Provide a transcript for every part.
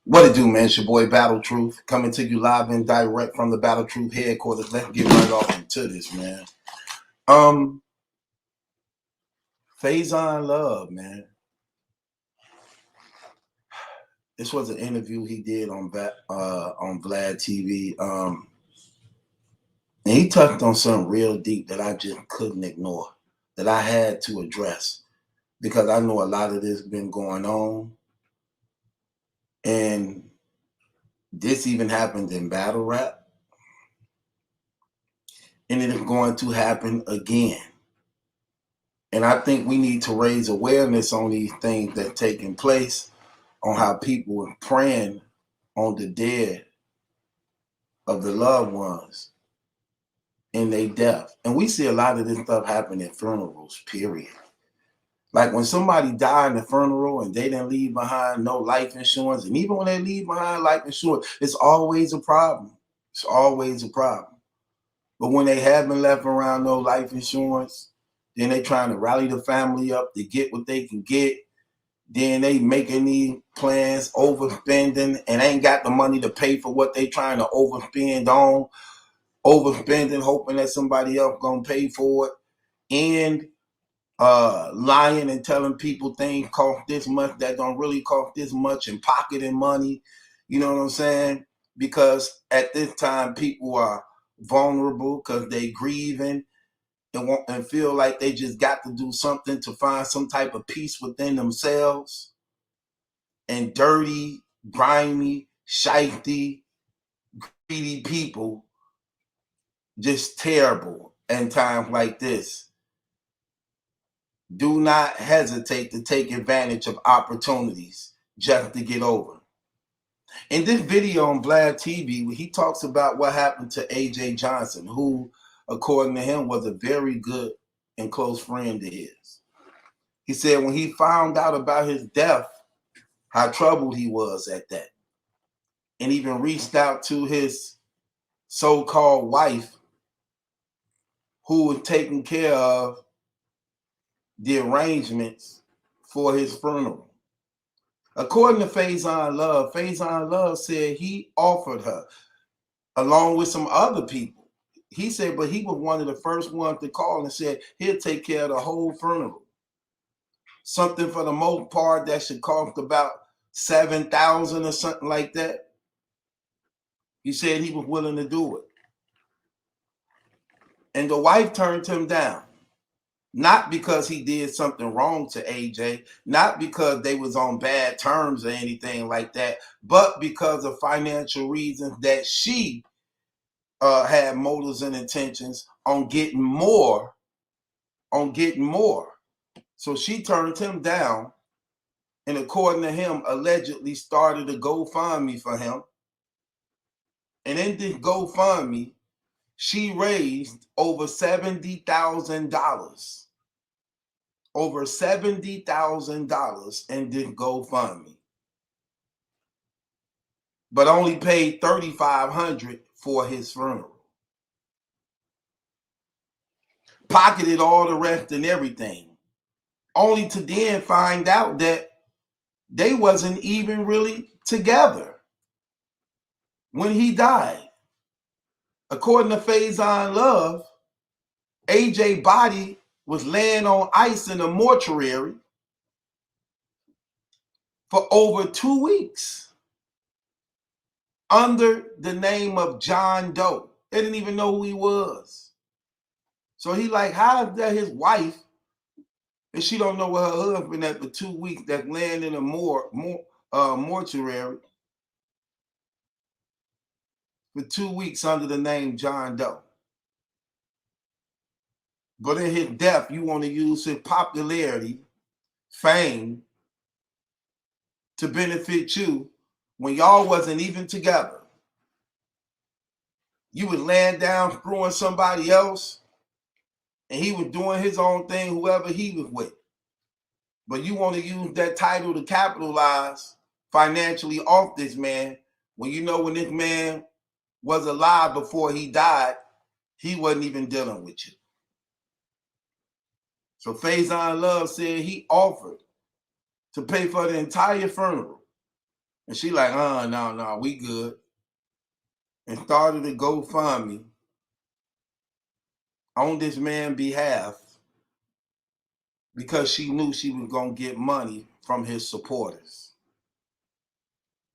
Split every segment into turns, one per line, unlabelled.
What it do, man? It's your boy Battle Truth coming to you live and direct from the Battle Truth headquarters. Let's get right off into this, man. Faison Love, man. This was an interview he did on Vlad TV. And he touched on something real deep that I just couldn't ignore, that I had to address because I know a lot of this been going on, and this even happened in battle rap, and it is going to happen again. And I think we need to raise awareness on these things that are taking place, on how people are praying on the dead of the loved ones in their death. And we see a lot of this stuff happen at funerals, period. Like when somebody died in the funeral and they didn't leave behind no life insurance, and even when they leave behind life insurance, it's always a problem. It's always a problem. But when they haven't left around no life insurance, then they trying to rally the family up to get what they can get. Then they making these plans, overspending, and ain't got the money to pay for what they trying to overspend on. Overspending, hoping that somebody else gonna pay for it. And lying and telling people things cost this much that don't really cost this much, and pocketing money. You know what I'm saying? Because at this time, people are vulnerable because they grieving and feel like they just got to do something to find some type of peace within themselves. And dirty, grimy, shifty, greedy people, just terrible in times like this. Do not hesitate to take advantage of opportunities just to get over. In this video on Vlad TV, he talks about what happened to AJ Johnson, who, according to him, was a very good and close friend of his. He said when he found out about his death, how troubled he was at that, and even reached out to his so-called wife, who was taking care of the arrangements for his funeral. According to Faison Love said he offered her, along with some other people. He said, but he was one of the first ones to call and said he'll take care of the whole funeral. Something for the most part that should cost about $7,000 or something like that. He said he was willing to do it. And the wife turned him down. Not because he did something wrong to AJ, not because they was on bad terms or anything like that, but because of financial reasons that she had motives and intentions on getting more, So she turned him down, and according to him, allegedly started a GoFundMe for him. And in this GoFundMe, she raised over $70,000. Over $70,000 in this GoFundMe, but only paid $3,500 for his funeral. Pocketed all the rest and everything, only to then find out that they wasn't even really together when he died. According to Faison Love, AJ body was laying on ice in a mortuary for over 2 weeks under the name of John Doe. They didn't even know who he was. So he like, how is that his wife, and she don't know where her husband at for 2 weeks, that's laying in a mortuary for 2 weeks under the name John Doe. But in his death, you want to use his popularity, fame, to benefit you when y'all wasn't even together. You was laying down screwing somebody else, and he was doing his own thing, whoever he was with. But you want to use that title to capitalize financially off this man, when you know when this man was alive before he died, he wasn't even dealing with you. So Faison Love said he offered to pay for the entire funeral And she like, no, we good. And started a GoFundMe on this man's behalf because she knew she was going to get money from his supporters,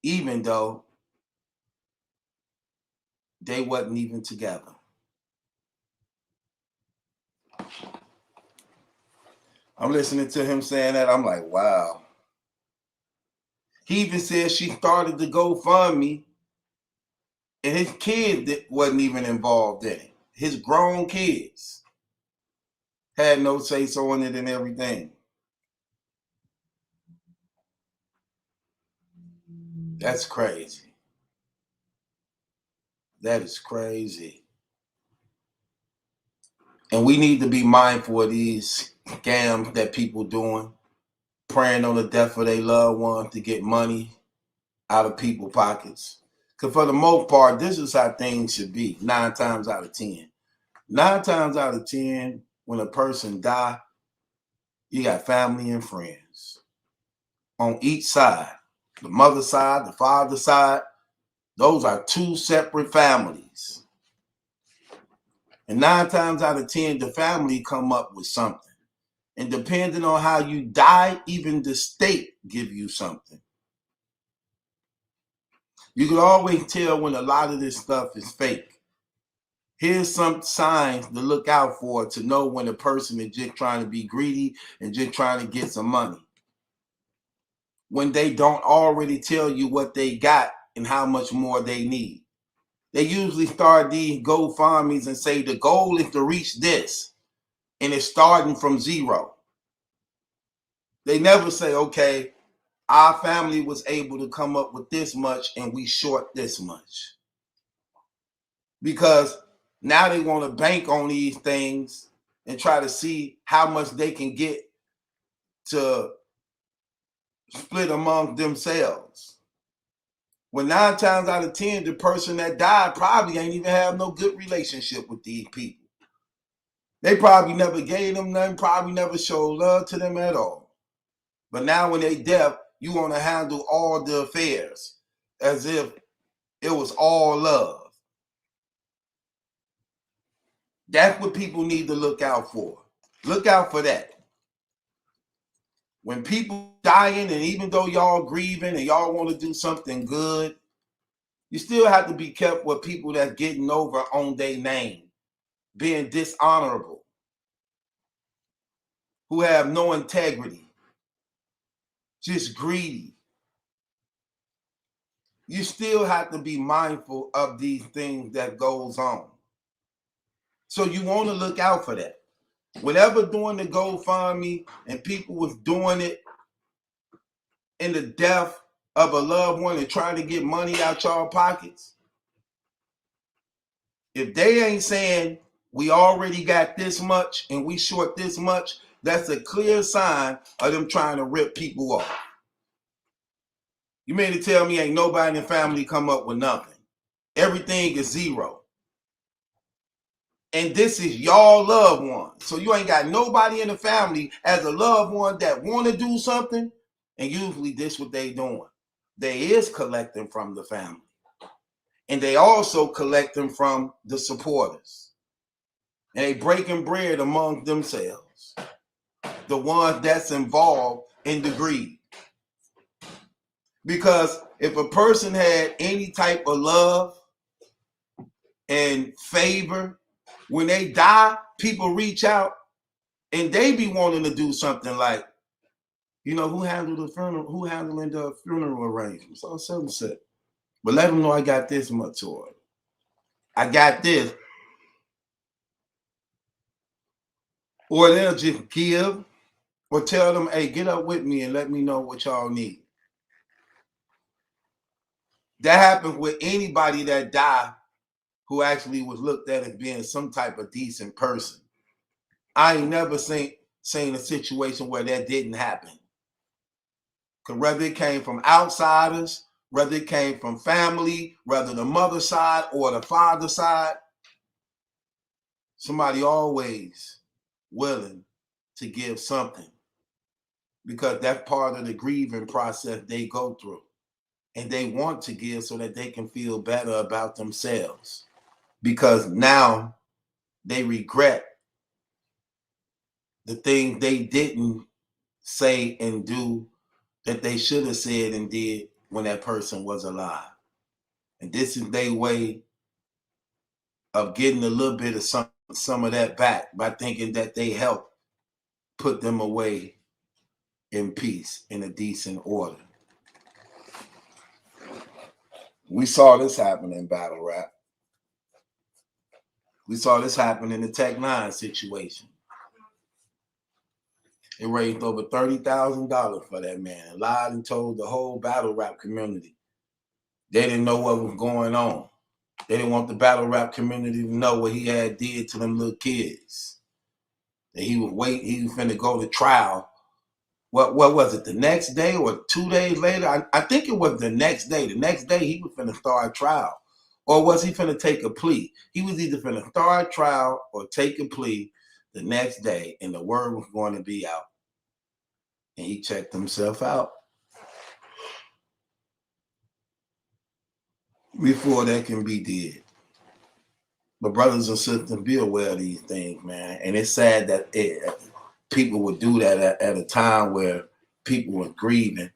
even though they wasn't even together. I'm listening to him saying that. I'm like, wow. He even said she started the GoFundMe and his kid wasn't even involved in it. His grown kids had no say-so in it and everything. That's crazy. That is crazy. And we need to be mindful of these scams that people doing, preying on the death of their loved ones to get money out of people's pockets. Because for the most part, this is how things should be 9 times out of 10. 9 times out of 10, when a person die, you got family and friends on each side. The mother side, the father side, those are 2 separate families. And 9 times out of 10, the family come up with something. And depending on how you die, even the state give you something. You can always tell when a lot of this stuff is fake. Here's some signs to look out for to know when a person is just trying to be greedy and just trying to get some money. When they don't already tell you what they got and how much more they need. They usually start these GoFundMes and say the goal is to reach this, and it's starting from 0. They never say, okay, our family was able to come up with this much and we short this much. Because now they want to bank on these things and try to see how much they can get to split among themselves. When 9 times out of 10, the person that died probably ain't even have no good relationship with these people. They probably never gave them nothing, probably never showed love to them at all. But now when they deaf, you want to handle all the affairs as if it was all love. That's what people need to look out for. Look out for that. When people dying, and even though y'all grieving and y'all want to do something good, you still have to be careful with people that's getting over on their name, being dishonorable, who have no integrity, just greedy. You still have to be mindful of these things that goes on. So you want to look out for that. Whenever doing the GoFundMe and people was doing it in the death of a loved one and trying to get money out y'all pockets, if they ain't saying we already got this much and we short this much, that's a clear sign of them trying to rip people off. You mean to tell me ain't nobody in the family come up with nothing? Everything is 0. And this is y'all loved one. So you ain't got nobody in the family as a loved one that want to do something. And usually this what they doing. They is collecting from the family. And they also collecting from the supporters. And they breaking bread among themselves. The ones that's involved in the greed. Because if a person had any type of love and favor, when they die, people reach out and they be wanting to do something like, you know, who handling the funeral arrangements? Oh, so. But let them know I got this much or I got this. Or they'll just give or tell them, hey, get up with me and let me know what y'all need. That happens with anybody that died who actually was looked at as being some type of decent person. I ain't never seen a situation where that didn't happen. Because whether it came from outsiders, whether it came from family, whether the mother side or the father side, somebody always willing to give something because that's part of the grieving process they go through. and they want to give so that they can feel better about themselves, because now they regret the things they didn't say and do that they should have said and did when that person was alive. And this is their way of getting a little bit of some of that back by thinking that they helped put them away in peace, in a decent order. We saw this happen in battle rap. We saw this happen in the Tech 9 situation. It raised over $30,000 for that man, and lied and told the whole battle rap community they didn't know what was going on. They didn't want the battle rap community to know what he had did to them little kids. That he was finna go to trial. What was it, the next day or 2 days later? I think it was the next day. The next day he was finna start trial. Or was he finna take a plea? He was either finna start trial or take a plea the next day, and the word was going to be out. And he checked himself out before that can be did. But brothers and sisters, be aware of these things, man. And it's sad that people would do that at a time where people were grieving.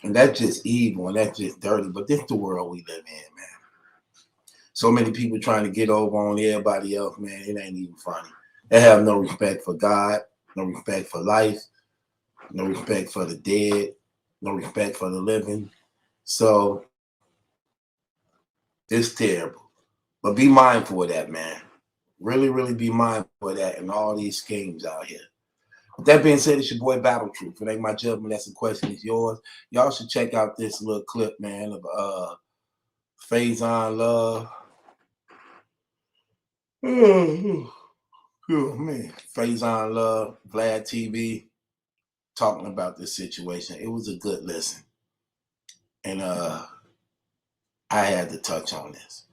And that's just evil and that's just dirty. But this is the world we live in, man. So many people trying to get over on everybody else, man. It ain't even funny. They have no respect for God, no respect for life, no respect for the dead, no respect for the living. So it's terrible. But be mindful of that, man. Really, really be mindful of that and all these schemes out here. With that being said, it's your boy Battle Truth. It ain't my judgment. That's the question. It's yours. Y'all should check out this little clip, man, of Faison Love. Oh, man. Faison Love, Vlad TV, talking about this situation. It was a good listen. And I had to touch on this.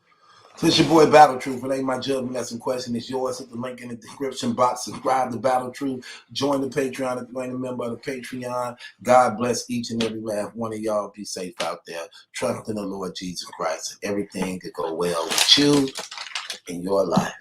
So it's your boy Battle Truth. It ain't my judgment. That's some question. It's yours. Hit the link in the description box. Subscribe to Battle Truth. Join the Patreon if you ain't a member of the Patreon. God bless each and every last one of y'all. Be safe out there. Trust in the Lord Jesus Christ. And everything could go well with you in your life.